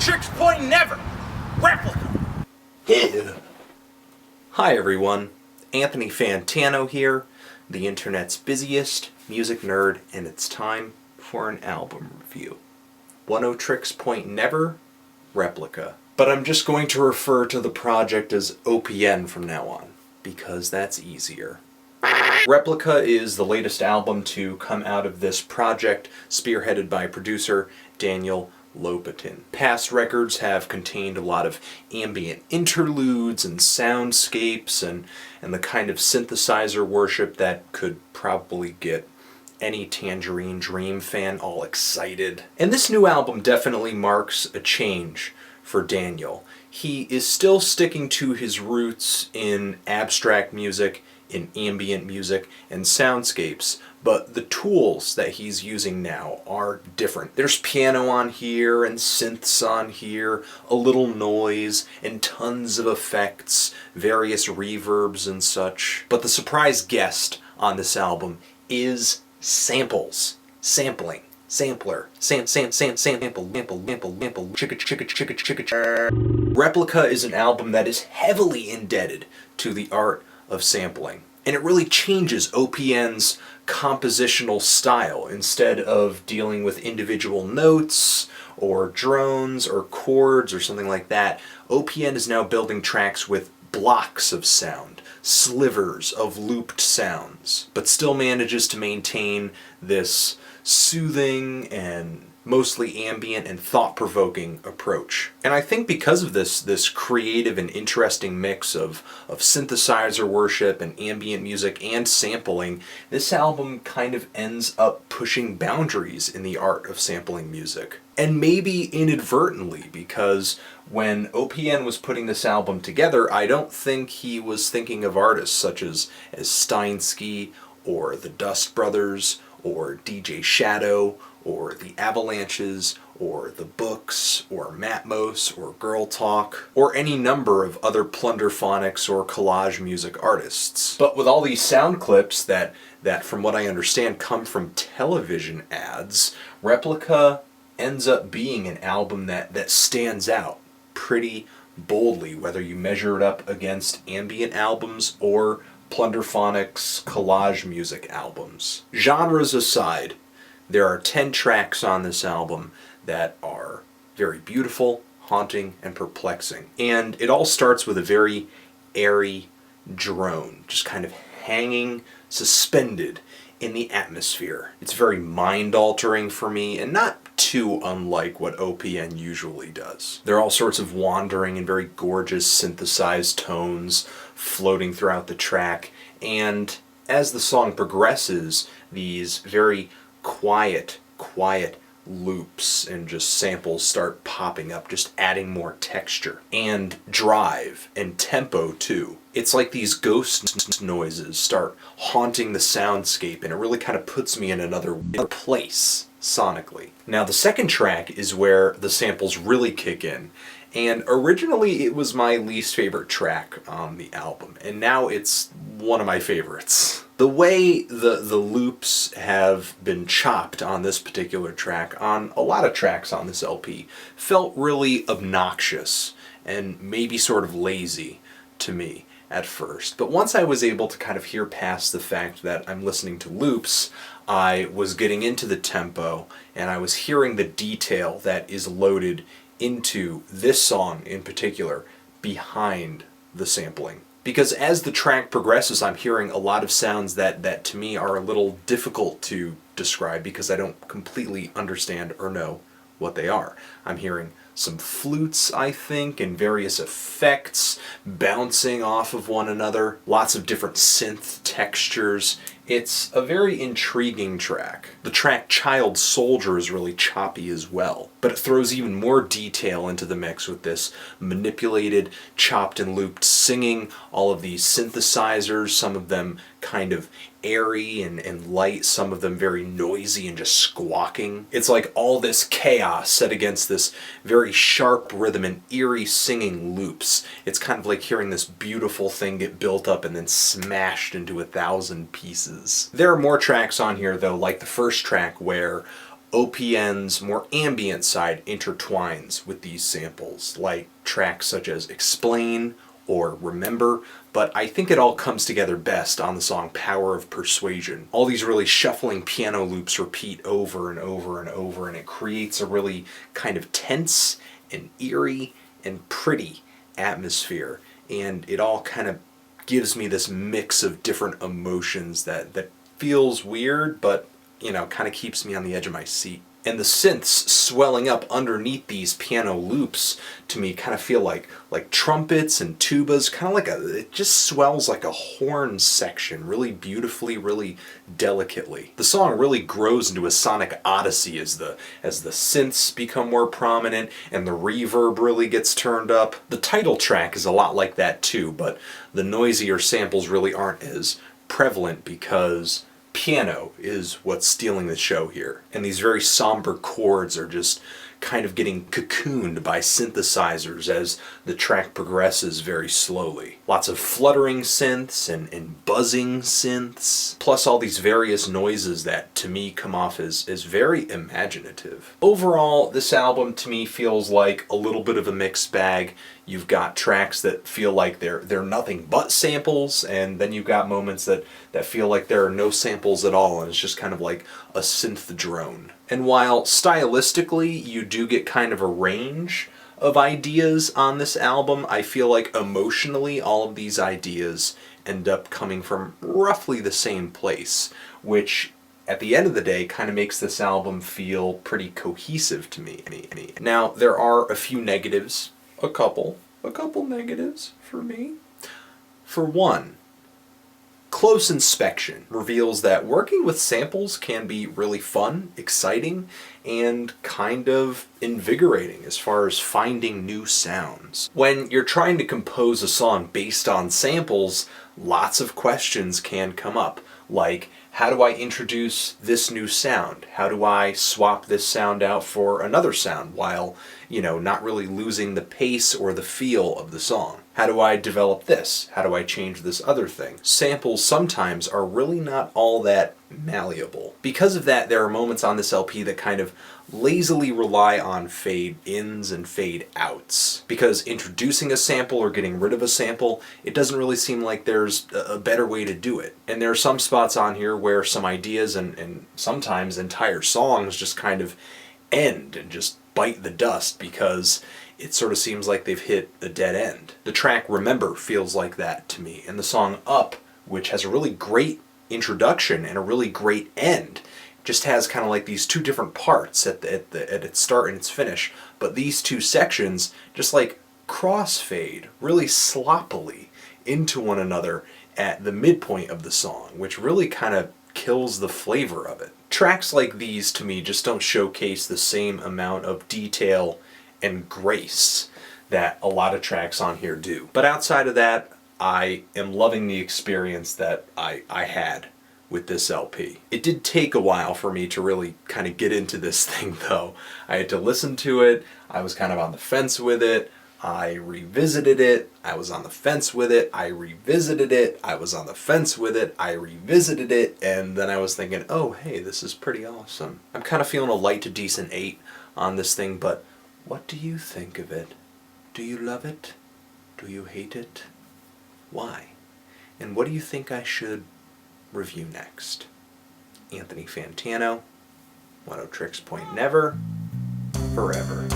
Oneohtrix Point Never, Replica. Hi everyone, Anthony Fantano here, the internet's busiest music nerd, and it's time for an album review. Oneohtrix Point Never, Replica. But I'm just going to refer to the project as OPN from now on, because that's easier. Replica is the latest album to come out of this project, spearheaded by producer Daniel Lopatin. Past records have contained a lot of ambient interludes and soundscapes and the kind of synthesizer worship that could probably get any Tangerine Dream fan all excited. And this new album definitely marks a change for Daniel. He is still sticking to his roots in abstract music, in ambient music, and soundscapes, but the tools that he's using now are different. There's piano on here, and synths on here, a little noise, and tons of effects, various reverbs and such. But the surprise guest on this album is samples. Sampling. Sampler. Sample. Replica is an album that is heavily indebted to the art of sampling. And it really changes OPN's compositional style. Instead of dealing with individual notes or drones or chords or something like that, OPN is now building tracks with blocks of sound, slivers of looped sounds, but still manages to maintain this soothing and mostly ambient and thought-provoking approach. And I think because of this creative and interesting mix of synthesizer worship and ambient music and sampling, this album kind of ends up pushing boundaries in the art of sampling music. And maybe inadvertently, because when OPN was putting this album together, I don't think he was thinking of artists such as Steinsky or the Dust Brothers or DJ Shadow or the Avalanches, or the Books, or Matmos, or Girl Talk, or any number of other Plunderphonics or collage music artists. But with all these sound clips that from what I understand come from television ads, Replica ends up being an album that stands out pretty boldly, whether you measure it up against ambient albums or Plunderphonics collage music albums. Genres aside, there are 10 tracks on this album that are very beautiful, haunting, and perplexing. And it all starts with a very airy drone, just kind of hanging, suspended in the atmosphere. It's very mind-altering for me, and not too unlike what OPN usually does. There are all sorts of wandering and very gorgeous synthesized tones floating throughout the track, and as the song progresses, these very quiet loops and just samples start popping up, just adding more texture and drive and tempo too. It's like these ghost noises start haunting the soundscape, and it really kind of puts me in another place sonically. Now the second track is where the samples really kick in, and originally it was my least favorite track on the album, and now it's one of my favorites. The way the loops have been chopped on this particular track, on a lot of tracks on this LP, felt really obnoxious and maybe sort of lazy to me at first. But once I was able to kind of hear past the fact that I'm listening to loops, I was getting into the tempo, and I was hearing the detail that is loaded into this song in particular behind the sampling. Because as the track progresses, I'm hearing a lot of sounds that to me are a little difficult to describe because I don't completely understand or know what they are. I'm hearing some flutes, I think, and various effects bouncing off of one another, lots of different synth textures. It's a very intriguing track. The track Child Soldier is really choppy as well, but it throws even more detail into the mix with this manipulated, chopped and looped singing, all of these synthesizers, some of them kind of airy and light, some of them very noisy and just squawking. It's like all this chaos set against this very sharp rhythm and eerie singing loops. It's kind of like hearing this beautiful thing get built up and then smashed into 1,000 pieces. There are more tracks on here though, like the first track where OPN's more ambient side intertwines with these samples, like tracks such as Explain or Remember, but I think it all comes together best on the song Power of Persuasion. All these really shuffling piano loops repeat over and over and over, and it creates a really kind of tense and eerie and pretty atmosphere, and it all kind of gives me this mix of different emotions that feels weird, but kind of keeps me on the edge of my seat. And the synths swelling up underneath these piano loops to me kind of feel like trumpets and tubas, kind of like it just swells like a horn section, really beautifully, really delicately. The song really grows into a sonic odyssey as the synths become more prominent and the reverb really gets turned up. The title track is a lot like that too, but the noisier samples really aren't as prevalent because piano is what's stealing the show here. And these very somber chords are just kind of getting cocooned by synthesizers as the track progresses very slowly. Lots of fluttering synths and buzzing synths, plus all these various noises that to me come off as very imaginative. Overall, this album to me feels like a little bit of a mixed bag. You've got tracks that feel like they're nothing but samples, and then you've got moments that feel like there are no samples at all, and it's just kind of like a synth drone. And while stylistically you do get kind of a range of ideas on this album, I feel like emotionally all of these ideas end up coming from roughly the same place, which at the end of the day kind of makes this album feel pretty cohesive to me. Now, there are a few negatives. A couple negatives for me. For one, close inspection reveals that working with samples can be really fun, exciting, and kind of invigorating as far as finding new sounds. When you're trying to compose a song based on samples, lots of questions can come up, like, how do I introduce this new sound? How do I swap this sound out for another sound while, not really losing the pace or the feel of the song? How do I develop this? How do I change this other thing? Samples sometimes are really not all that malleable. Because of that, there are moments on this LP that kind of lazily rely on fade-ins and fade-outs. Because introducing a sample or getting rid of a sample, it doesn't really seem like there's a better way to do it. And there are some spots on here where some ideas and sometimes entire songs just kind of end and just bite the dust because it sort of seems like they've hit a dead end. The track Remember feels like that to me, and the song Up, which has a really great introduction and a really great end, just has kind of like these two different parts at its start and its finish, but these two sections just like crossfade really sloppily into one another at the midpoint of the song, which really kind of kills the flavor of it. Tracks like these to me just don't showcase the same amount of detail and grace that a lot of tracks on here do. But outside of that, I am loving the experience that I had with this LP. It did take a while for me to really kind of get into this thing though. I had to listen to it, I was kind of on the fence with it, I revisited it, I was on the fence with it, I revisited it, I was on the fence with it, I revisited it, and then I was thinking, oh hey, this is pretty awesome. I'm kind of feeling a light to decent 8 on this thing, but what do you think of it? Do you love it? Do you hate it? Why? And what do you think I should review next? Anthony Fantano, Oneohtrix Point Never, forever.